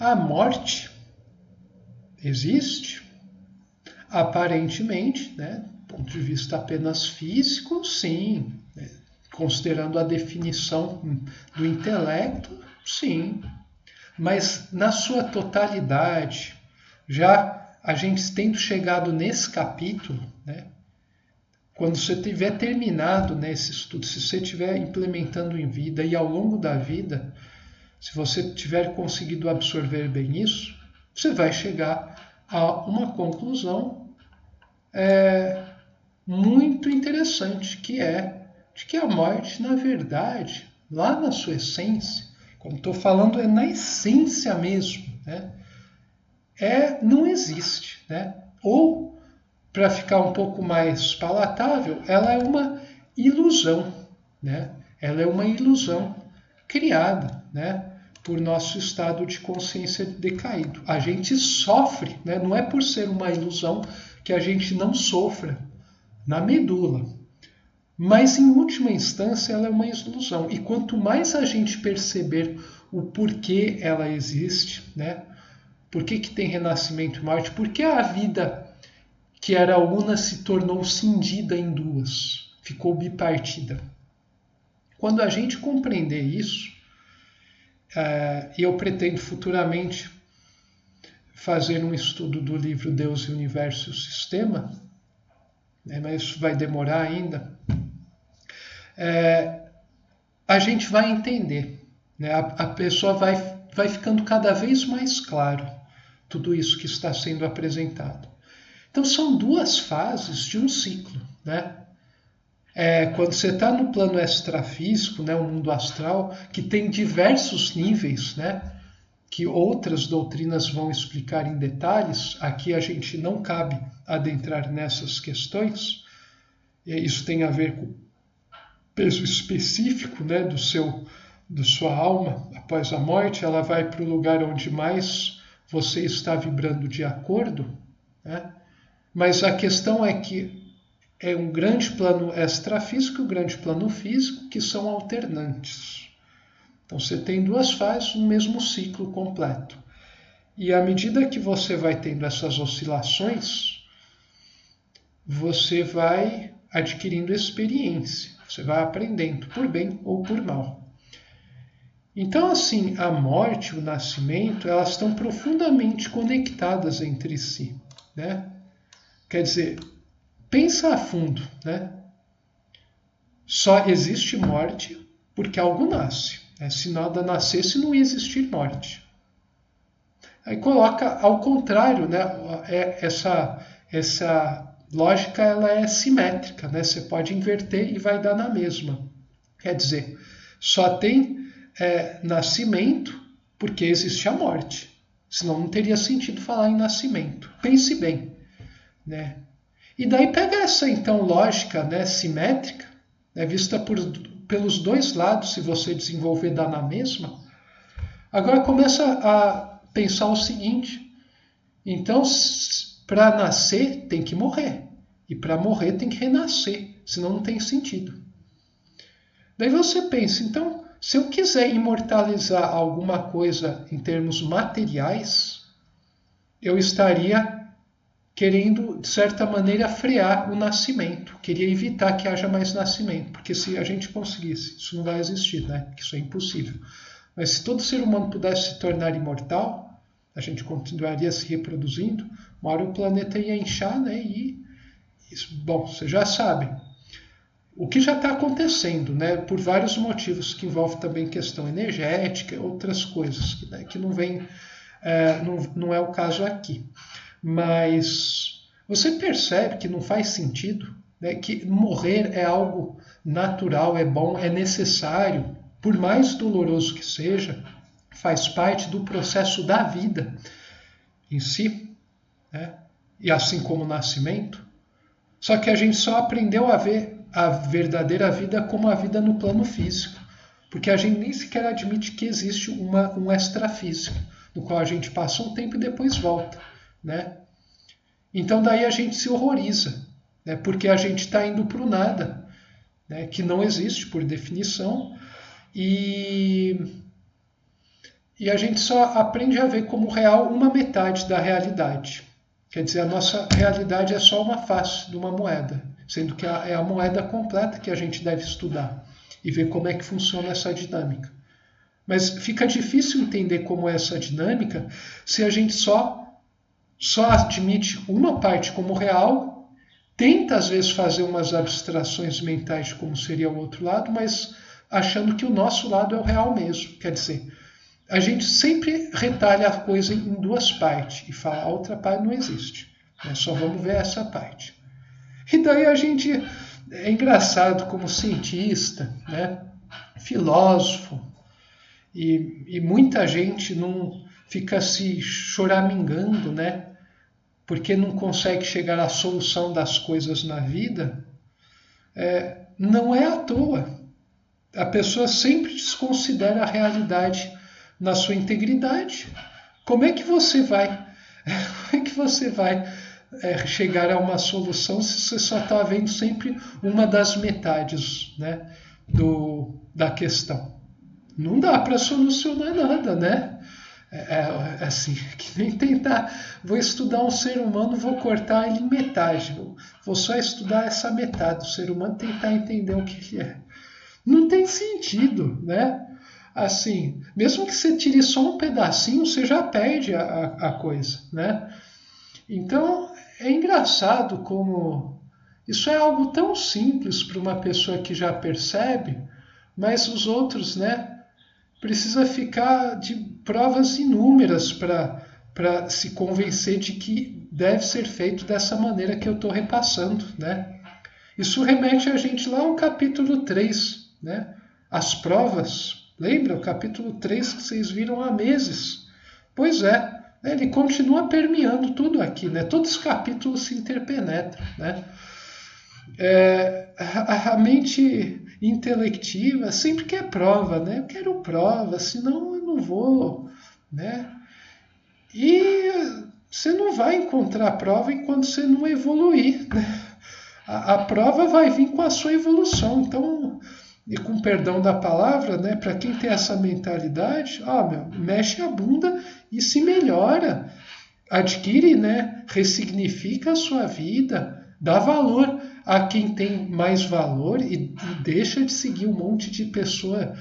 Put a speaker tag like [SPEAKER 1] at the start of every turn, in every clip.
[SPEAKER 1] A morte existe? Aparentemente, né, do ponto de vista apenas físico, sim. Né, considerando a definição do intelecto, sim. Mas na sua totalidade, já a gente tendo chegado nesse capítulo, né, quando você tiver terminado nesse estudo, se você estiver implementando em vida e ao longo da vida, se você tiver conseguido absorver bem isso, você vai chegar a uma conclusão muito interessante, que é de que a morte, na verdade, lá na sua essência, como estou falando, é na essência mesmo, né? Não existe, né? Ou, para ficar um pouco mais palatável, ela é uma ilusão, né? Ela é uma ilusão criada, né, por nosso estado de consciência decaído. A gente sofre, né? Não é por ser uma ilusão que a gente não sofra na medula. Mas, em última instância, ela é uma ilusão. E quanto mais a gente perceber o porquê ela existe, né? Por que tem renascimento e morte? Por que a vida que era una se tornou cindida em duas? Ficou bipartida. Quando a gente compreender isso, e eu pretendo futuramente fazer um estudo do livro Deus e o Universo e o Sistema, né, mas isso vai demorar ainda, a gente vai entender, né, a pessoa vai ficando cada vez mais claro tudo isso que está sendo apresentado. Então são duas fases de um ciclo, né? Quando você está no plano extrafísico, né, o mundo astral, que tem diversos níveis, né, que outras doutrinas vão explicar em detalhes, aqui a gente não cabe adentrar nessas questões, isso tem a ver com o peso específico, né, da sua alma após a morte, ela vai para o lugar onde mais você está vibrando de acordo, né? Mas a questão é que é um grande plano extrafísico e um grande plano físico que são alternantes. Então você tem duas fases no mesmo ciclo completo. E à medida que você vai tendo essas oscilações, você vai adquirindo experiência, você vai aprendendo, por bem ou por mal. Então, assim, a morte e o nascimento, elas estão profundamente conectadas entre si, né? Quer dizer, pensa a fundo, né? Só existe morte porque algo nasce. Né? Se nada nascesse, não ia existir morte. Aí coloca ao contrário, né? Essa lógica ela é simétrica, né? Você pode inverter e vai dar na mesma. Quer dizer, só tem nascimento porque existe a morte. Senão não teria sentido falar em nascimento. Pense bem, né? E daí pega essa então lógica, né, simétrica, né, vista pelos dois lados, se você desenvolver dá na mesma. Agora começa a pensar o seguinte: então para nascer tem que morrer, e para morrer tem que renascer, senão não tem sentido. Daí você pensa, então, se eu quiser imortalizar alguma coisa em termos materiais, eu estaria querendo, de certa maneira, frear o nascimento. Queria evitar que haja mais nascimento, porque se a gente conseguisse, isso não vai existir, né? Porque isso é impossível. Mas se todo ser humano pudesse se tornar imortal, a gente continuaria se reproduzindo, uma hora o planeta ia inchar, né? Bom, vocês já sabem. O que já está acontecendo, né? Por vários motivos, que envolve também questão energética, outras coisas, né? Que não vem, não é o caso aqui. Mas você percebe que não faz sentido, né? Que morrer é algo natural, é bom, é necessário, por mais doloroso que seja, faz parte do processo da vida em si, né? E assim como o nascimento. Só que a gente só aprendeu a ver a verdadeira vida como a vida no plano físico, porque a gente nem sequer admite que existe um extrafísico, no qual a gente passa um tempo e depois volta, né? Então daí a gente se horroriza, né? Porque a gente está indo para o nada, né? Que não existe por definição, e e a gente só aprende a ver como real uma metade da realidade. Quer dizer, a nossa realidade é só uma face de uma moeda, sendo que é a moeda completa que a gente deve estudar e ver como é que funciona essa dinâmica. Mas fica difícil entender como é essa dinâmica se a gente só admite uma parte como real, tenta às vezes fazer umas abstrações mentais de como seria o outro lado, mas achando que o nosso lado é o real mesmo. Quer dizer, a gente sempre retalha a coisa em duas partes e fala a outra parte não existe. Só vamos ver essa parte. E daí a gente é engraçado como cientista, né, filósofo, e muita gente não fica se choramingando, né, porque não consegue chegar à solução das coisas na vida. Não é à toa. A pessoa sempre desconsidera a realidade na sua integridade. Como é que você vai chegar a uma solução se você só está vendo sempre uma das metades, né, da questão? Não dá para solucionar nada, né? Assim, que nem tentar, vou estudar um ser humano, vou cortar ele em metade, vou só estudar essa metade do ser humano, tentar entender o que ele é. Não tem sentido, né? Assim, mesmo que você tire só um pedacinho, você já perde a coisa, né? Então, é engraçado como isso é algo tão simples para uma pessoa que já percebe, mas os outros, né? Precisa ficar de provas inúmeras para se convencer de que deve ser feito dessa maneira que eu estou repassando, né? Isso remete a gente lá ao capítulo 3, né? As provas. Lembra? O capítulo 3 que vocês viram há meses. Pois é, né? Ele continua permeando tudo aqui, né? Todos os capítulos se interpenetram, né? A mente intelectiva sempre quer prova, né? Eu quero prova, senão eu não vou, né? E você não vai encontrar prova enquanto você não evoluir, né? A prova vai vir com a sua evolução. Então, e com perdão da palavra, né? Para quem tem essa mentalidade, mexe a bunda e se melhora, adquire, né? Ressignifica a sua vida, dá valor a quem tem mais valor e deixa de seguir um monte de pessoa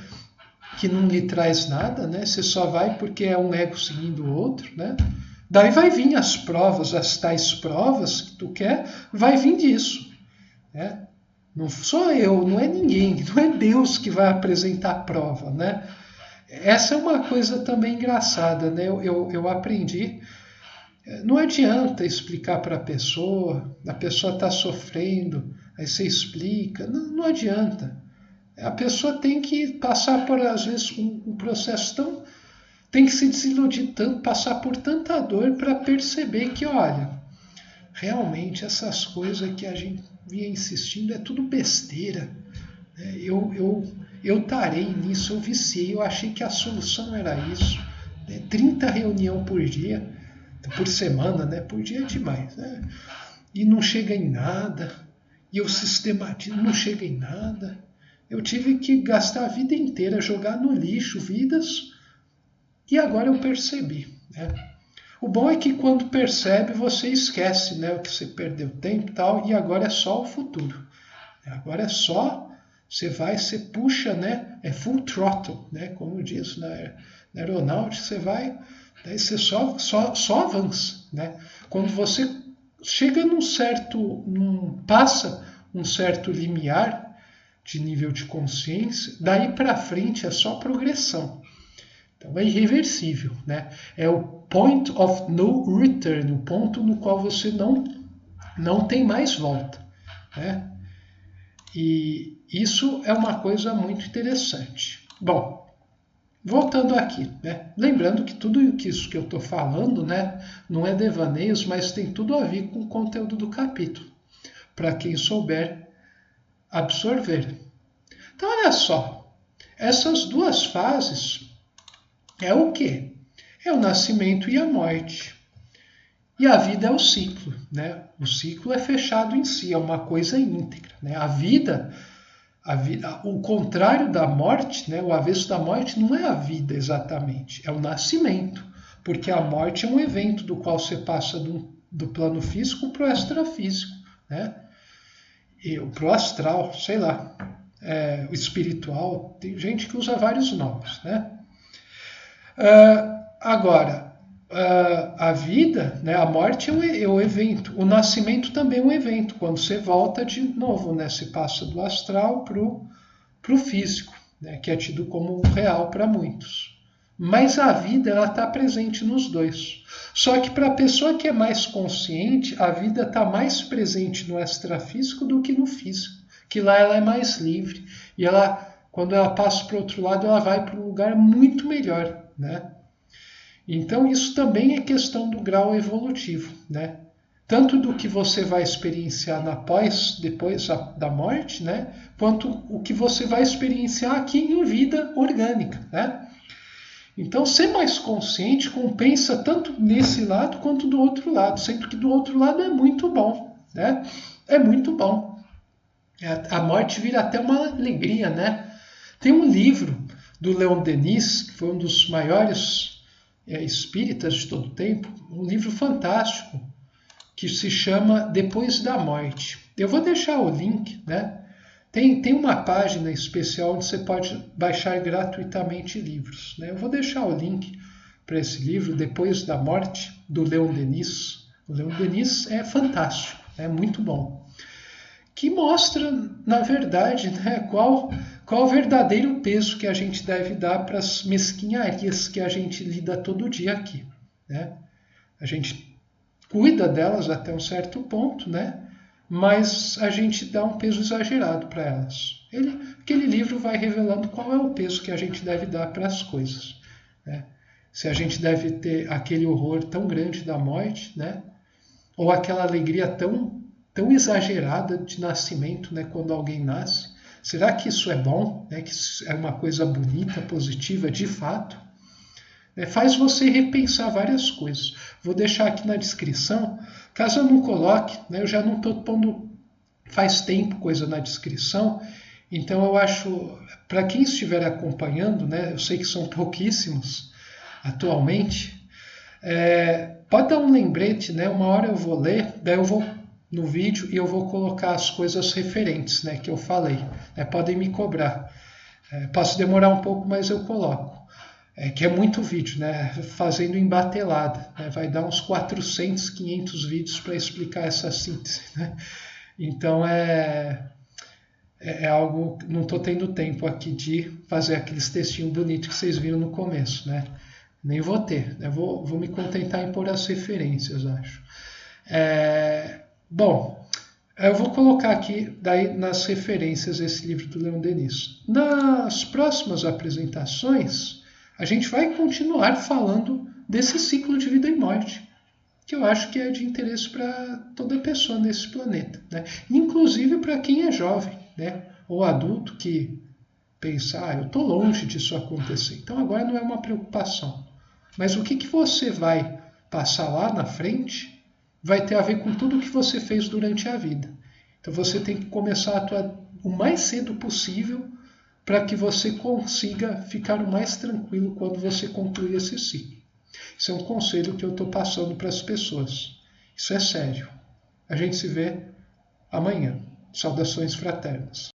[SPEAKER 1] que não lhe traz nada, né? Você só vai porque é um ego seguindo o outro, né? Daí vai vir as provas, as tais provas que tu quer, vai vir disso, né? Não sou eu, não é ninguém, não é Deus que vai apresentar a prova, né? Essa é uma coisa também engraçada, né? Eu aprendi. Não adianta explicar para a pessoa está sofrendo, aí você explica, não adianta. A pessoa tem que passar por, às vezes, um processo tão... Tem que se desiludir tanto, passar por tanta dor para perceber que, olha, realmente essas coisas que a gente vinha insistindo é tudo besteira. Eu tarei nisso, eu viciei, eu achei que a solução era isso. 30 reuniões por dia, por semana, né? Por dia é demais, né? E não chega em nada, e eu sistematizo, não chega em nada. Eu tive que gastar a vida inteira, jogar no lixo vidas, e agora eu percebi, né? O bom é que quando percebe, você esquece, né, o que você perdeu tempo e tal, e agora é só o futuro. Agora é só, você puxa, né, é full throttle, né, como diz na aeronáutica, você vai, daí você só avança, né? Quando você chega passa um certo limiar de nível de consciência, daí para frente é só progressão. Então é irreversível, né? É o point of no return, o ponto no qual você não tem mais volta, né? E isso é uma coisa muito interessante. Bom, voltando aqui, né? Lembrando que tudo isso que eu estou falando, né, não é devaneios, mas tem tudo a ver com o conteúdo do capítulo, para quem souber absorver. Então, olha só, essas duas fases é o quê? É o nascimento e a morte. E a vida é o ciclo, né? O ciclo é fechado em si, é uma coisa íntegra, né? A vida O contrário da morte, né, o avesso da morte, não é a vida exatamente, é o nascimento. Porque a morte é um evento do qual você passa do plano físico para o extrafísico, né? Para o astral, sei lá, o espiritual, tem gente que usa vários nomes, né? Agora, a vida, né, a morte é o evento, o nascimento também é um evento, quando você volta de novo, né, você passa do astral para o físico, né, que é tido como real para muitos. Mas a vida ela está presente nos dois. Só que para a pessoa que é mais consciente, a vida está mais presente no extrafísico do que no físico. Que lá ela é mais livre. E ela, quando ela passa para o outro lado, ela vai para um lugar muito melhor, né? Então isso também é questão do grau evolutivo, né? Tanto do que você vai experienciar depois da morte, né? Quanto o que você vai experienciar aqui em vida orgânica, né? Então, ser mais consciente compensa tanto nesse lado quanto do outro lado, sendo que do outro lado é muito bom, né? É muito bom. A morte vira até uma alegria, né? Tem um livro do Leon Denis, que foi um dos maiores espíritas de todo o tempo, um livro fantástico, que se chama Depois da Morte. Eu vou deixar o link, né? Tem uma página especial onde você pode baixar gratuitamente livros, né? Eu vou deixar o link para esse livro, Depois da Morte, do Leon Denis. O Leon Denis é fantástico, é muito bom. Que mostra, na verdade, né, qual o verdadeiro peso que a gente deve dar para as mesquinharias que a gente lida todo dia aqui, né? A gente cuida delas até um certo ponto, né? Mas a gente dá um peso exagerado para elas. Aquele livro vai revelando qual é o peso que a gente deve dar para as coisas, né? Se a gente deve ter aquele horror tão grande da morte, né? Ou aquela alegria tão exagerada de nascimento, né? Quando alguém nasce. Será que isso é bom? Né? Que isso é uma coisa bonita, positiva, de fato? Faz você repensar várias coisas. Vou deixar aqui na descrição. Caso eu não coloque, né, eu já não estou pondo faz tempo coisa na descrição, então eu acho, para quem estiver acompanhando, né, eu sei que são pouquíssimos atualmente, pode dar um lembrete, né, uma hora eu vou ler, daí eu vou no vídeo e eu vou colocar as coisas referentes, né, que eu falei. Podem me cobrar. Posso demorar um pouco, mas eu coloco. Que é muito vídeo, né? Fazendo embatelada, né? Vai dar uns 400, 500 vídeos para explicar essa síntese, né? Então é algo, não estou tendo tempo aqui de fazer aqueles textinhos bonitos que vocês viram no começo, né? Nem vou ter, né? Vou me contentar em pôr as referências, acho. Bom, eu vou colocar aqui daí nas referências esse livro do Leon Denis. Nas próximas apresentações, a gente vai continuar falando desse ciclo de vida e morte, que eu acho que é de interesse para toda pessoa nesse planeta, né? Inclusive para quem é jovem, né? Ou adulto que pensa, eu estou longe disso acontecer, então agora não é uma preocupação. Mas o que você vai passar lá na frente vai ter a ver com tudo o que você fez durante a vida. Então você tem que começar a atuar o mais cedo possível para que você consiga ficar o mais tranquilo quando você concluir esse ciclo. Isso é um conselho que eu estou passando para as pessoas. Isso é sério. A gente se vê amanhã. Saudações fraternas.